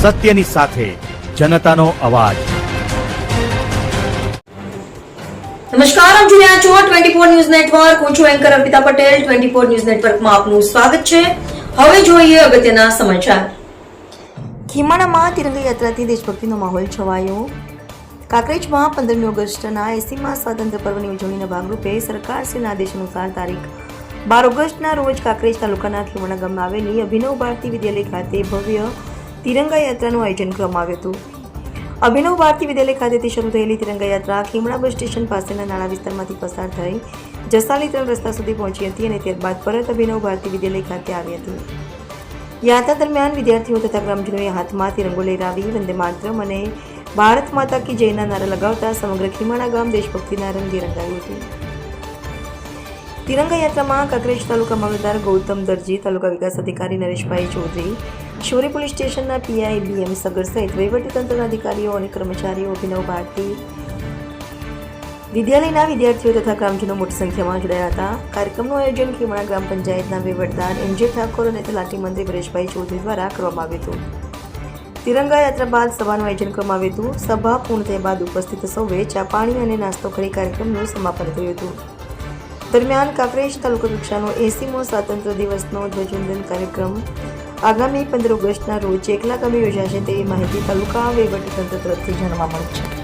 સત્યની સાથે જનતાનો અવાજ। નમસ્કાર, આપ જોઈ રહ્યા છો 24 ન્યૂઝ નેટવર્ક। હું છું એન્કર અર્પિતા પટેલ। 24 ન્યૂઝ નેટવર્કમાં આપનું સ્વાગત છે। હવે જોઈએ અગત્યના સમાચાર। ખીમાણામાં તિરંગા યાત્રાથી દેશભક્તિનો માહોલ છવાયો। કાંકરેજમાં 15મી ઓગસ્ટના 80મા સ્વાતંત્ર્ય પર્વની ઉજવણીના ભાગરૂપે સરકારશ્રીના આદેશ અનુસાર તારીખ 12 ઓગસ્ટના રોજ કાંકરેજ તાલુકાના ખીમાણા ગામમાં આવેલી અભિનવ ભારતી વિદ્યાલય ખાતે ભવ્ય તિરંગા યાત્રાનું આયોજન કરવામાં આવ્યું હતું। અભિનવ ભારતી વિદ્યાલય ખાતેથી શરૂ થયેલી તિરંગા યાત્રા ખીમણા બસ સ્ટેશન પાસેના નાળા વિસ્તારમાંથી પસાર થઈ જસાલી 3 રસ્તા સુધી પહોંચી હતી અને ત્યારબાદ પરત અભિનવ ભારતી વિદ્યાલય ખાતે આવી હતી। યાત્રા દરમિયાન વિદ્યાર્થીઓ તથા ગ્રામજનોએ હાથમાં તિરંગો લહેરાવી વંદે માતરમ અને ભારત માતા કી જયના નારા લગાવતા સમગ્ર ખીમાણા ગામ દેશભક્તિના રંગે રંગાયું હતું। તિરંગા યાત્રામાં કાંકરેજ તાલુકા મામલતદાર ગૌતમ દરજી, તાલુકા વિકાસ અધિકારી નરેશભાઈ ચૌધરી, શિવરી પોલીસ સ્ટેશનના પીઆઈ BM સગર સહિત વહીવટીતંત્રના અધિકારીઓ અને કર્મચારીઓ અભિનવ ભારતી વિદ્યાલયના વિદ્યાર્થીઓ તથા ગ્રામજનો મોટી સંખ્યામાં જોડાયા હતા। કાર્યક્રમનું આયોજન ખીમાણા ગ્રામ પંચાયતના વહીવટદાર NJ ઠાકોર અને તલાટી મંત્રી પરેશભાઈ ચૌધરી દ્વારા કરવામાં આવ્યું હતું। તિરંગા યાત્રા બાદ સભાનું આયોજન કરવામાં આવ્યું હતું। સભા પૂર્ણ થયા બાદ ઉપસ્થિત સૌએ ચા પાણી અને નાસ્તો કરી કાર્યક્રમનું સમાપન થયું હતું। દરમિયાન કાંકરેજ તાલુકા કક્ષાનો 80મો સ્વાતંત્ર્ય દિવસનો ધ્વજવંદન કાર્યક્રમ આગામી 15 ઓગસ્ટના રોજ ચેકલા ગામે યોજાશે તેવી માહિતી તાલુકા વહીવટીતંત્ર તરફથી જાણવા મળી છે।